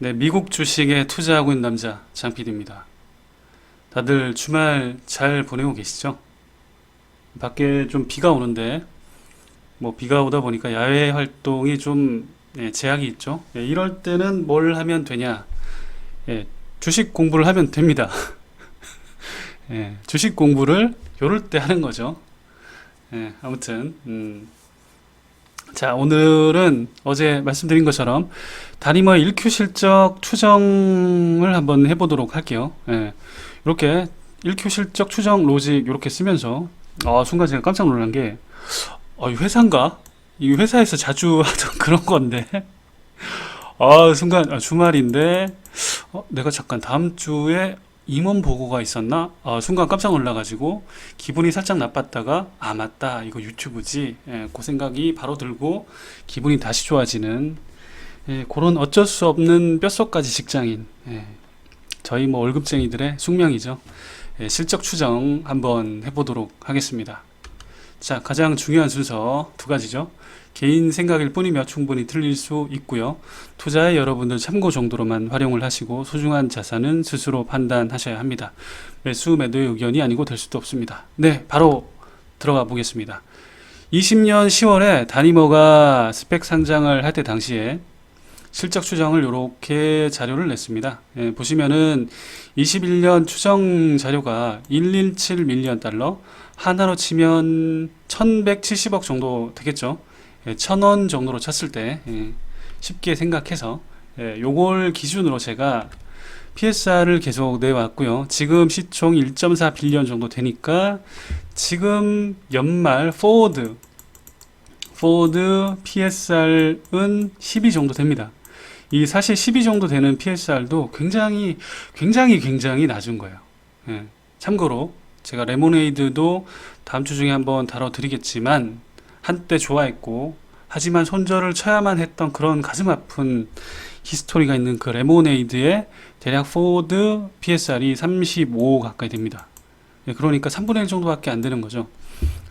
네, 미국 주식에 투자하고 있는 남자 장PD입니다. 다들 주말 잘 보내고 계시죠? 밖에 좀 비가 오는데 뭐 비가 오다 보니까 야외 활동이 좀 제약이 있죠. 이럴 때는 뭘 하면 되냐? 예, 주식 공부를 하면 됩니다. 주식 공부를 요럴 때 하는 거죠. 아무튼 자, 오늘은 어제 말씀드린 것처럼 다니머의 1Q 실적 추정을 한번 해보도록 할게요. 이렇게 1Q 실적 추정 로직 이렇게 쓰면서 순간 제가 깜짝 놀란 게 이 회사인가? 이 회사에서 자주 하던 그런 건데 순간 주말인데 내가 잠깐 다음 주에 임원 보고가 있었나? 순간 깜짝 놀라가지고 기분이 살짝 나빴다가 맞다 이거 유튜브지 그 생각이 바로 들고 기분이 다시 좋아지는 그런 어쩔 수 없는 뼛속까지 직장인 저희 뭐 월급쟁이들의 숙명이죠. 실적 추정 한번 해보도록 하겠습니다. 자, 가장 중요한 순서 두 가지죠. 개인 생각일 뿐이며 충분히 틀릴 수 있고요. 투자에 여러분들 참고 정도로만 활용을 하시고 소중한 자산은 스스로 판단하셔야 합니다. 매수 매도의 의견이 아니고 될 수도 없습니다. 네, 바로 들어가 보겠습니다. 20년 10월에 다니머가 스펙 상장을 할 때 당시에 실적 추정을 이렇게 자료를 냈습니다. 보시면은 21년 추정 자료가 117 밀리언 달러, 하나로 치면 1170억 정도 되겠죠. 1000원 정도로 쳤을 때 쉽게 생각해서 요걸 기준으로 제가 PSR을 계속 내왔고요. 지금 시총 1.4 빌리언 정도 되니까 지금 연말 포워드 PSR은 12 정도 됩니다. 이 사실 12 정도 되는 PSR도 굉장히 낮은 거예요. 참고로 제가 레모네이드도 다음 주 중에 한번 다뤄드리겠지만 한때 좋아했고 하지만 손절을 쳐야만 했던 그런 가슴 아픈 히스토리가 있는 그 레모네이드의 대략 포워드 PSR이 35 가까이 됩니다. 그러니까 3분의 1 정도밖에 안 되는 거죠.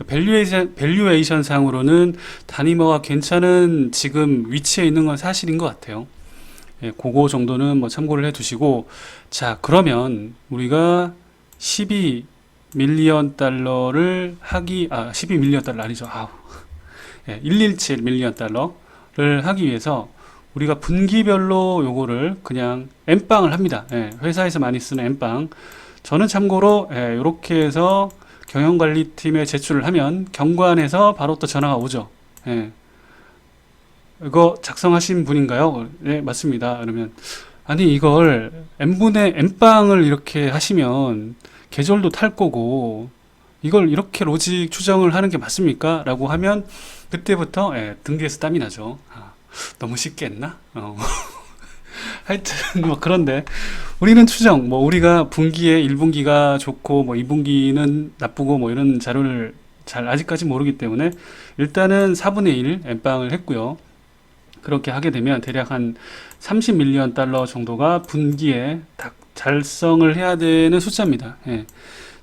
밸류에이션 상으로는 다니머가 괜찮은 지금 위치에 있는 건 사실인 것 같아요. 그거 정도는 뭐 참고를 해 두시고, 자, 그러면 우리가 12 밀리언 달러를 12 밀리언 달러 아니죠. 117 밀리언 달러를 하기 위해서 우리가 분기별로 요거를 그냥 엠빵을 합니다. 회사에서 많이 쓰는 엠빵. 저는 참고로 이렇게 해서 경영관리팀에 제출을 하면 경관에서 바로 또 전화가 오죠. 이거 작성하신 분인가요? 네, 맞습니다. 그러면 아니 이걸 n분의 n빵을 이렇게 하시면 계절도 탈 거고 이걸 이렇게 로직 추정을 하는 게 맞습니까? 라고 하면 그때부터 등 뒤에서 땀이 나죠. 너무 쉽게 했나? 하여튼 뭐 그런데 우리는 추정 뭐 우리가 분기에 1분기가 좋고 뭐 2분기는 나쁘고 뭐 이런 자료를 잘 아직까지 모르기 때문에 일단은 4분의 1 n빵을 했고요. 그렇게 하게 되면 대략 한 30 밀리언 달러 정도가 분기에 딱 달성을 해야 되는 숫자입니다.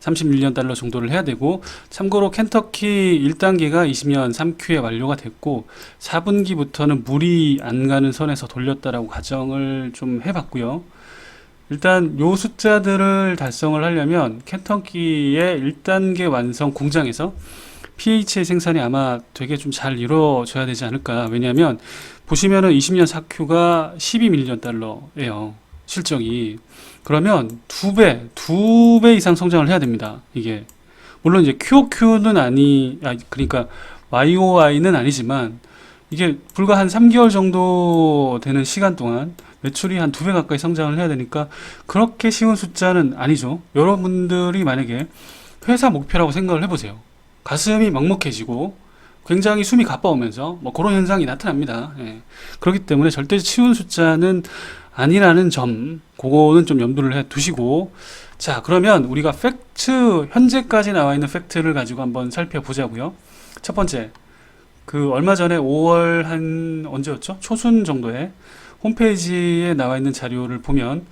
30 밀리언 달러 정도를 해야 되고, 참고로 켄터키 1단계가 20년 3Q에 완료가 됐고 4분기부터는 물이 안 가는 선에서 돌렸다라고 가정을 좀 해봤고요. 일단 요 숫자들을 달성을 하려면 켄터키의 1단계 완성 공장에서 PHA 생산이 아마 되게 좀 잘 이루어져야 되지 않을까. 왜냐하면 보시면은 20년 4Q가 12 밀리언 달러예요. 실적이. 그러면 두 배 이상 성장을 해야 됩니다. 이게. 물론 이제 QOQ는 그러니까 YOY는 아니지만 이게 불과 한 3개월 정도 되는 시간 동안 매출이 한 2배 가까이 성장을 해야 되니까 그렇게 쉬운 숫자는 아니죠. 여러분들이 만약에 회사 목표라고 생각을 해보세요. 가슴이 먹먹해지고 굉장히 숨이 가빠오면서 뭐 그런 현상이 나타납니다. 그렇기 때문에 절대 쉬운 숫자는 아니라는 점, 그거는 좀 염두를 해 두시고, 자, 그러면 우리가 팩트, 현재까지 나와 있는 팩트를 가지고 한번 살펴보자고요. 첫 번째, 얼마 전에 5월 언제였죠? 초순 정도에 홈페이지에 나와 있는 자료를 보면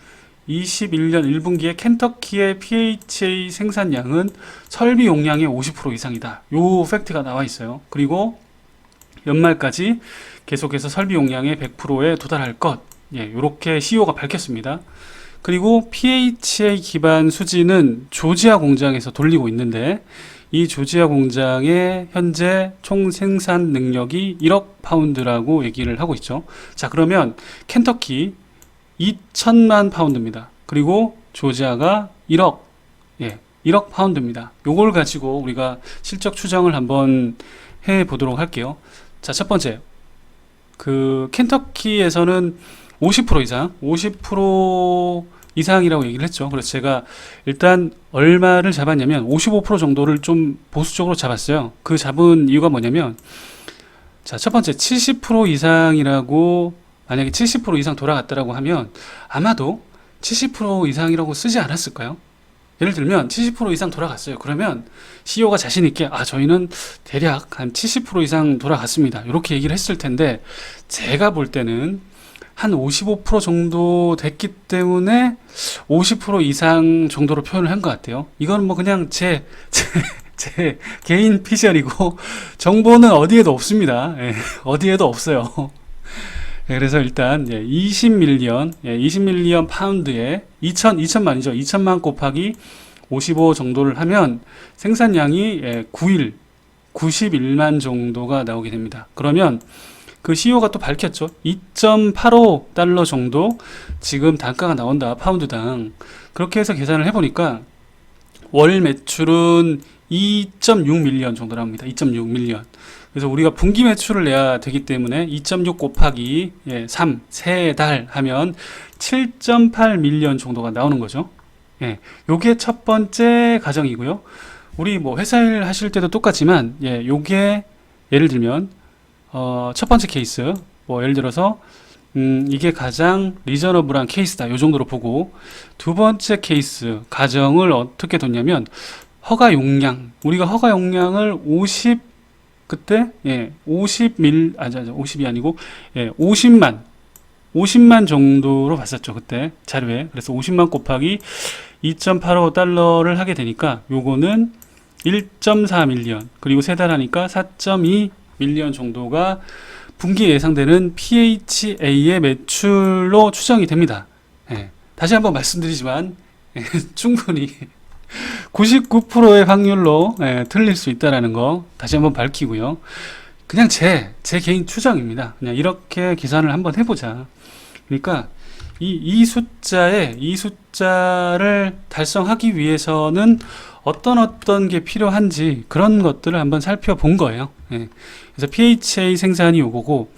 21년 1분기에 켄터키의 PHA 생산량은 설비 용량의 50% 이상이다. 요 팩트가 나와 있어요. 그리고 연말까지 계속해서 설비 용량의 100%에 도달할 것. 예, 이렇게 CEO가 밝혔습니다. 그리고 PHA 기반 수지는 조지아 공장에서 돌리고 있는데 이 조지아 공장의 현재 총 생산 능력이 1억 파운드라고 얘기를 하고 있죠. 자, 그러면 켄터키 2천만 파운드입니다. 그리고 조지아가 1억, 예, 1억 파운드입니다. 요걸 가지고 우리가 실적 추정을 한번 해 보도록 할게요. 자, 첫 번째. 그 켄터키에서는 50% 이상, 50% 이상이라고 얘기를 했죠. 그래서 제가 일단 얼마를 잡았냐면 55% 정도를 좀 보수적으로 잡았어요. 그 잡은 이유가 뭐냐면, 자, 첫 번째 70% 이상이라고, 만약에 70% 이상 돌아갔다라고 하면 아마도 70% 이상이라고 쓰지 않았을까요? 예를 들면 70% 이상 돌아갔어요. 그러면 CEO가 자신 있게 저희는 대략 한 70% 이상 돌아갔습니다. 이렇게 얘기를 했을 텐데, 제가 볼 때는 한 55% 정도 됐기 때문에 50% 이상 정도로 표현을 한 것 같아요. 이건 뭐 그냥 제 개인 피셜이고 정보는 어디에도 없습니다. 예, 어디에도 없어요. 예, 그래서 일단 20밀리언 파운드에 2천만이죠. 2천만 곱하기 55 정도를 하면 생산량이 91만 정도가 나오게 됩니다. 그러면 그 CEO가 또 밝혔죠. 2.85달러 정도 지금 단가가 나온다, 파운드당. 그렇게 해서 계산을 해보니까 월 매출은 2.6밀리언 정도 나옵니다. 2.6밀리언. 그래서 우리가 분기 매출을 내야 되기 때문에 2.6 곱하기 3, 3달 하면 7.8밀리언 정도가 나오는 거죠. 예, 요게 첫 번째 가정이고요. 우리 뭐 회사 일 하실 때도 똑같지만, 요게 예를 들면 첫 번째 케이스, 뭐 예를 들어서 이게 가장 리저너블한 케이스다, 요 정도로 보고, 두 번째 케이스 가정을 어떻게 뒀냐면 허가 용량, 우리가 허가 용량을 50, 그때 50이 아니고 50만 정도로 봤었죠, 그때 자료에. 그래서 50만 곱하기 2.85달러를 하게 되니까 요거는 1.4밀리언, 그리고 세 달 하니까 4.2밀리언 정도가 분기 예상되는 PHA의 매출로 추정이 됩니다. 다시 한번 말씀드리지만 충분히 99%의 확률로 틀릴 수 있다라는 거 다시 한번 밝히고요. 그냥 제 개인 추정입니다. 그냥 이렇게 계산을 한번 해보자. 그러니까 이 숫자를 달성하기 위해서는 어떤 게 필요한지 그런 것들을 한번 살펴본 거예요. 그래서 PHA 생산이 요거고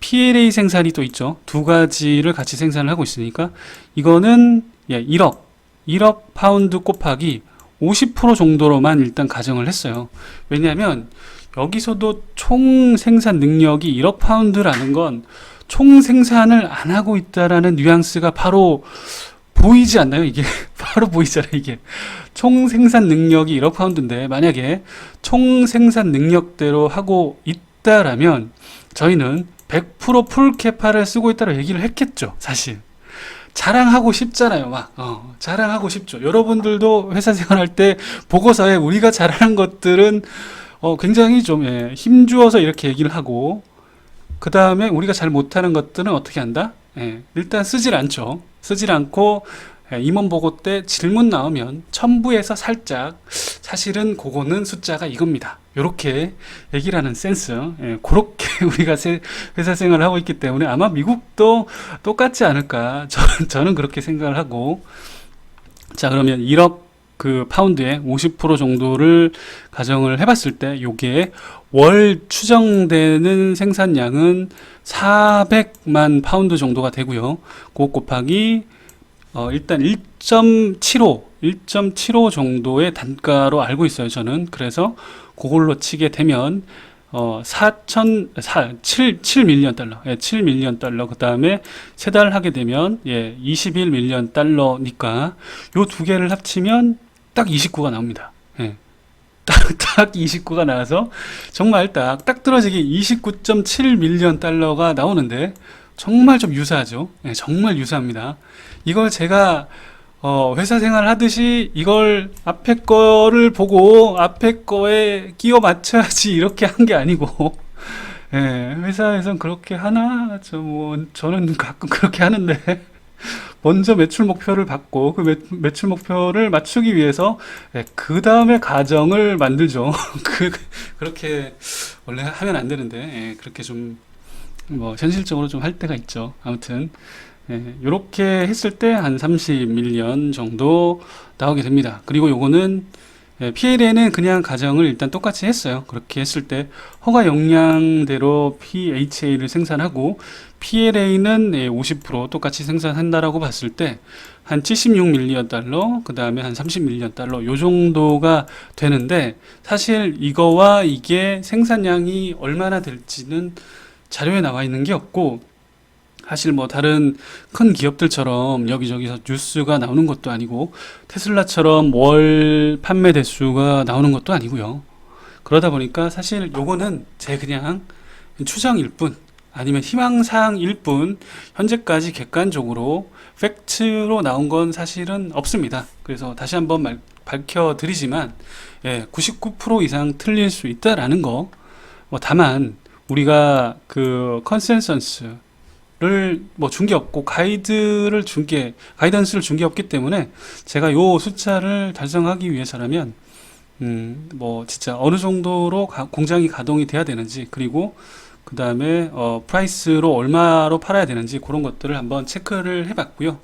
PLA 생산이 또 있죠. 두 가지를 같이 생산을 하고 있으니까 이거는 1억 파운드 곱하기 50% 정도로만 일단 가정을 했어요. 왜냐하면 여기서도 총 생산 능력이 1억 파운드라는 건 총 생산을 안 하고 있다라는 뉘앙스가 바로 보이지 않나요? 이게 바로 보이잖아요. 이게 총 생산 능력이 1억 파운드인데 만약에 총 생산 능력대로 하고 있다라면 저희는 100% 풀캐파를 쓰고 있다고 얘기를 했겠죠. 사실 자랑하고 싶잖아요. 자랑하고 싶죠. 여러분들도 회사 생활할 때 보고서에 우리가 잘하는 것들은 굉장히 좀 힘주어서 이렇게 얘기를 하고, 그 다음에 우리가 잘 못하는 것들은 어떻게 한다? 일단 쓰질 않죠. 쓰질 않고 임원 보고 때 질문 나오면 첨부해서 살짝 사실은 그거는 숫자가 이겁니다, 요렇게 얘기를 하는 센스, 그렇게 우리가 회사 생활을 하고 있기 때문에 아마 미국도 똑같지 않을까, 저는 그렇게 생각을 하고. 자, 그러면 1억 그 파운드에 50% 정도를 가정을 해봤을 때 요게 월 추정되는 생산량은 400만 파운드 정도가 되고요. 그거 곱하기 일단 1.75 정도의 단가로 알고 있어요, 저는. 그래서 그걸로 치게 되면 7밀리언 달러, 7밀리언 달러. 그 다음에 세 달 하게 되면 21밀리언 달러니까 요 두 개를 합치면 딱 29가 나옵니다. 딱 29가 나와서 정말 딱 떨어지기 29.7밀리언 달러가 나오는데 정말 좀 유사하죠. 정말 유사합니다. 이걸 제가 회사 생활 하듯이 이걸 앞에 거를 보고 앞에 거에 끼워 맞춰야지 이렇게 한 게 아니고 회사에선 그렇게 하나? 저는 가끔 그렇게 하는데, 먼저 매출 목표를 받고, 그 매출 목표를 맞추기 위해서, 그 다음에 가정을 만들죠. 그렇게 원래 하면 안 되는데, 그렇게 좀, 현실적으로 좀 할 때가 있죠. 아무튼, 요렇게 했을 때 한 30밀리언 정도 나오게 됩니다. 그리고 요거는 PLA는 그냥 가정을 일단 똑같이 했어요. 그렇게 했을 때 허가 용량대로 PHA를 생산하고 PLA는 50% 똑같이 생산한다라고 봤을 때 한 76밀리언 달러, 그 다음에 한 30밀리언 달러 요 정도가 되는데 사실 이거와 이게 생산량이 얼마나 될지는 자료에 나와 있는 게 없고 사실 다른 큰 기업들처럼 여기저기서 뉴스가 나오는 것도 아니고 테슬라처럼 월 판매 대수가 나오는 것도 아니고요. 그러다 보니까 사실 요거는 제 그냥 추정일 뿐 아니면 희망사항일 뿐 현재까지 객관적으로 팩트로 나온 건 사실은 없습니다. 그래서 다시 한번 밝혀드리지만 99% 이상 틀릴 수 있다라는 거. 다만 우리가 그 컨센서스 를 준 게 없고 가이던스를 준 게 없기 때문에 제가 요 숫자를 달성하기 위해서라면 진짜 어느 정도로 공장이 가동이 돼야 되는지 그리고 그 다음에 프라이스로 얼마로 팔아야 되는지 그런 것들을 한번 체크를 해봤고요.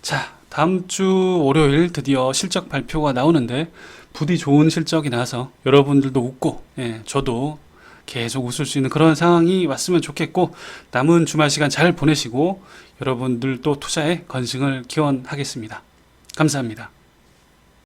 자, 다음 주 월요일 드디어 실적 발표가 나오는데 부디 좋은 실적이 나와서 여러분들도 웃고 저도 계속 웃을 수 있는 그런 상황이 왔으면 좋겠고 남은 주말 시간 잘 보내시고 여러분들 또 투자에 건승을 기원하겠습니다. 감사합니다.